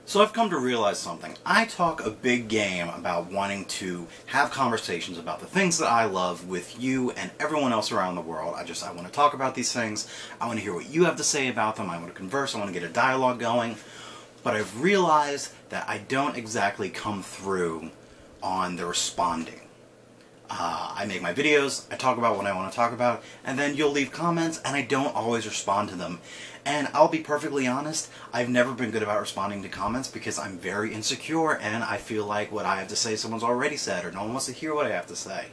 So I've come to realize something. I talk a big game about wanting to have conversations about the things that I love with you and everyone else around the world. I want to talk about these things. I want to hear what you have to say about them. I want to converse. I want to get a dialogue going. But I've realized that I don't exactly come through on the responding. I make my videos, I talk about what I want to talk about, and then you'll leave comments, and I don't always respond to them. And I'll be perfectly honest, I've never been good about responding to comments because I'm very insecure, and I feel like what I have to say someone's already said, or no one wants to hear what I have to say,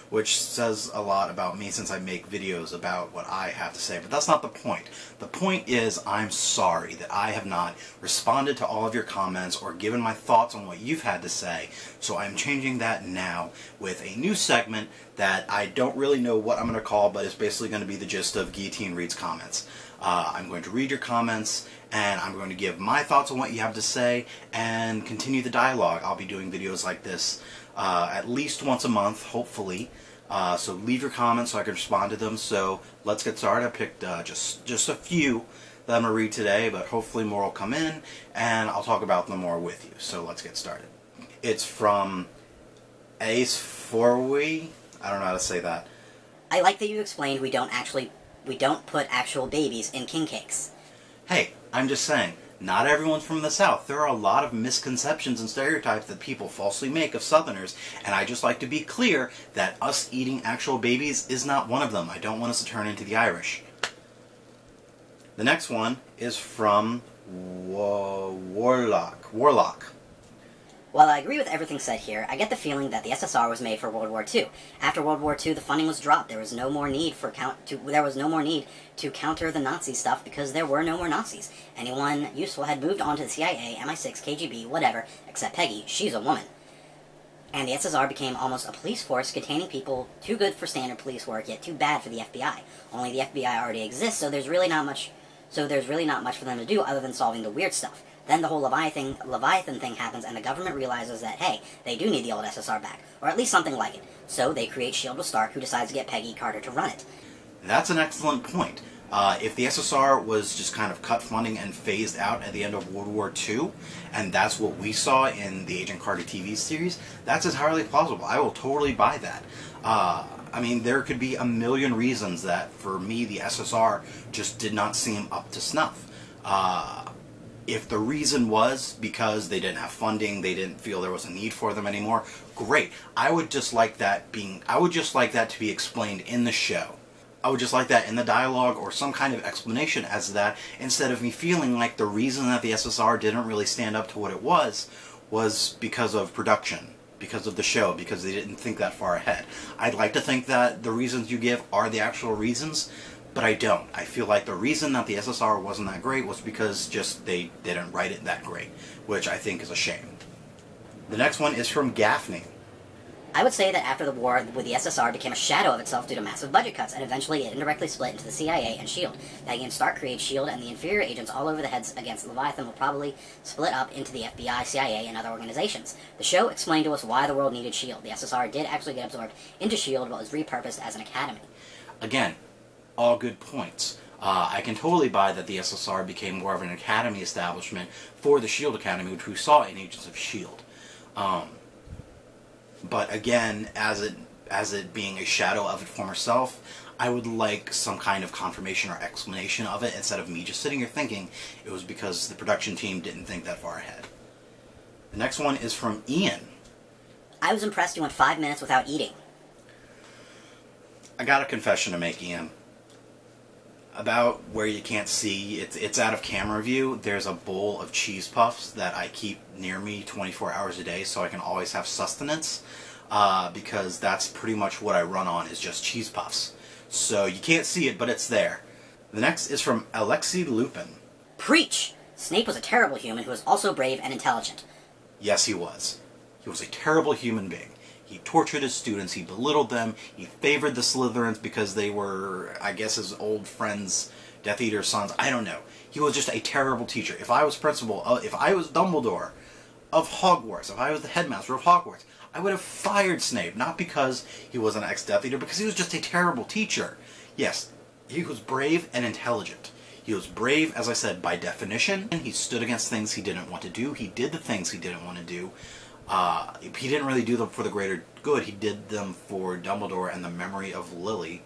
which says a lot about me since I make videos about what I have to say. But that's not the point. The point is, I'm sorry that I have not responded to all of your comments or given my thoughts on what you've had to say, so I'm changing that now with a new segment that I don't really know what I'm going to call, but it's basically going to be the gist of Guillotine Reads Comments. I'm going to read your comments, and I'm going to give my thoughts on what you have to say, and continue the dialogue. I'll be doing videos like this at least once a month, hopefully. So leave your comments so I can respond to them. So let's get started. I picked just a few that I'm going to read today, but hopefully more will come in, and I'll talk about them more with you. So let's get started. It's from Ace Forwe. I don't know how to say that. I like that you explained we don't put actual babies in king cakes. Hey, I'm just saying, not everyone's from the South. There are a lot of misconceptions and stereotypes that people falsely make of Southerners, and I just like to be clear that us eating actual babies is not one of them. I don't want us to turn into the Irish. The next one is from Warlock. While I agree with everything said here, I get the feeling that the SSR was made for World War II. After World War II, the funding was dropped. There was no more need to counter the Nazi stuff because there were no more Nazis. Anyone useful had moved on to the CIA, MI6, KGB, whatever, except Peggy. She's a woman. And the SSR became almost a police force containing people too good for standard police work, yet too bad for the FBI. Only the FBI already exists, so there's really not much for them to do other than solving the weird stuff. Then the whole Leviathan thing happens, and the government realizes that, hey, they do need the old SSR back, or at least something like it. So they create S.H.I.E.L.D. with Stark, who decides to get Peggy Carter to run it. That's an excellent point. If the SSR was just kind of cut funding and phased out at the end of World War II, and that's what we saw in the Agent Carter TV series, that's entirely plausible. I will totally buy that. I mean, there could be a million reasons that, for me, the SSR just did not seem up to snuff. If the reason was because they didn't have funding, they didn't feel there was a need for them anymore, great. I would just like that to be explained in the show. I would just like that in the dialogue or some kind of explanation as to that, instead of me feeling like the reason that the SSR didn't really stand up to what it was because of production, because of the show, because they didn't think that far ahead. I'd like to think that the reasons you give are the actual reasons, but I don't. I feel like the reason that the SSR wasn't that great was because just they didn't write it that great, which I think is a shame. The next one is from Gaffney. I would say that after the war, the SSR became a shadow of itself due to massive budget cuts, and eventually it indirectly split into the CIA and S.H.I.E.L.D. Peggy and Stark create S.H.I.E.L.D., and the inferior agents all over the heads against Leviathan will probably split up into the FBI, CIA, and other organizations. The show explained to us why the world needed S.H.I.E.L.D. The SSR did actually get absorbed into S.H.I.E.L.D., but was repurposed as an academy. Again, all good points. I can totally buy that the SSR became more of an academy establishment for the S.H.I.E.L.D. Academy, which we saw in Agents of S.H.I.E.L.D. But again, as it being a shadow of its former self, I would like some kind of confirmation or explanation of it, instead of me just sitting here thinking it was because the production team didn't think that far ahead. The next one is from Ian. I was impressed you went 5 minutes without eating. I got a confession to make, Ian. About where you can't see, it's out of camera view, there's a bowl of cheese puffs that I keep near me 24 hours a day so I can always have sustenance, because that's pretty much what I run on, is just cheese puffs. So you can't see it, but it's there. The next is from Alexi Lupin. Preach! Snape was a terrible human who was also brave and intelligent. Yes, he was. He was a terrible human being. He tortured his students, he belittled them, he favored the Slytherins because they were, I guess, his old friends, Death Eater's sons, I don't know. He was just a terrible teacher. If I was principal, if I was Dumbledore of Hogwarts, if I was the headmaster of Hogwarts, I would have fired Snape, not because he was an ex-Death Eater, because he was just a terrible teacher. Yes, he was brave and intelligent. He was brave, as I said, by definition. He stood against things he didn't want to do. He did the things he didn't want to do. He didn't really do them for the greater good. He did them for Dumbledore and the memory of Lily.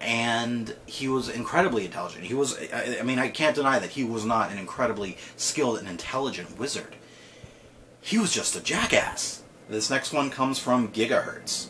And he was incredibly intelligent. He was, I mean, I can't deny that he was not an incredibly skilled and intelligent wizard. He was just a jackass. This next one comes from Gigahertz.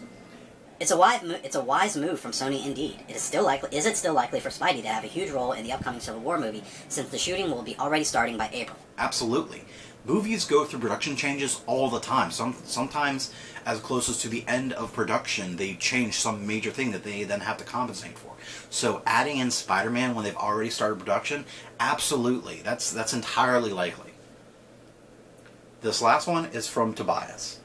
It's a wise move from Sony indeed. Is it still likely for Spidey to have a huge role in the upcoming Civil War movie, since the shooting will be already starting by April? Absolutely. Movies go through production changes all the time. Sometimes, as close as to the end of production, they change some major thing that they then have to compensate for. So adding in Spider-Man when they've already started production, absolutely. That's entirely likely. This last one is from Tobias.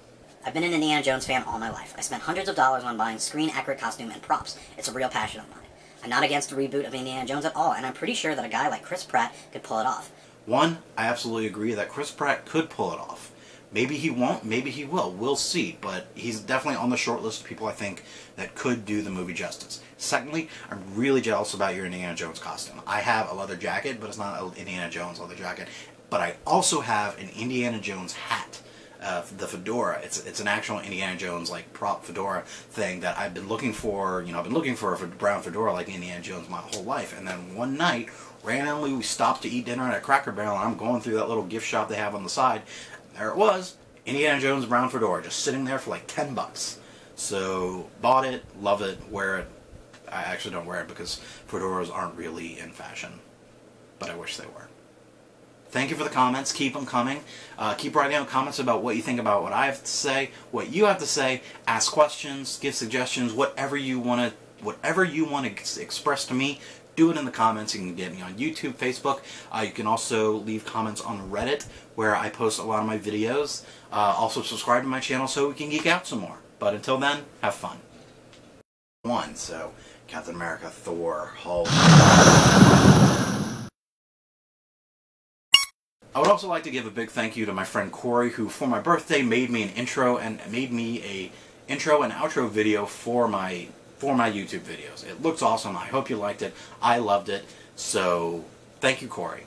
I've been an Indiana Jones fan all my life. I spent hundreds of dollars on buying screen-accurate costume and props. It's a real passion of mine. I'm not against a reboot of Indiana Jones at all, and I'm pretty sure that a guy like Chris Pratt could pull it off. One, I absolutely agree that Chris Pratt could pull it off. Maybe he won't, maybe he will. We'll see, but he's definitely on the short list of people I think that could do the movie justice. Secondly, I'm really jealous about your Indiana Jones costume. I have a leather jacket, but it's not an Indiana Jones leather jacket. But I also have an Indiana Jones hat. The fedora. It's an actual Indiana Jones like prop fedora thing that I've been looking for. You know, I've been looking for a brown fedora like Indiana Jones my whole life. And then one night, randomly, we stopped to eat dinner at a Cracker Barrel, and I'm going through that little gift shop they have on the side. There it was, Indiana Jones brown fedora, just sitting there for like $10. So bought it, love it, wear it. I actually don't wear it because fedoras aren't really in fashion, but I wish they were. Thank you for the comments. Keep them coming. Keep writing out comments about what you think about what I have to say, what you have to say. Ask questions, give suggestions, whatever you want to express to me. Do it in the comments. You can get me on YouTube, Facebook. You can also leave comments on Reddit, where I post a lot of my videos. Also subscribe to my channel so we can geek out some more. But until then, have fun. So Captain America, Thor, Hulk. I would also like to give a big thank you to my friend Corey, who for my birthday made me an intro and outro video for my YouTube videos. It looks awesome. I hope you liked it. I loved it. So thank you, Corey.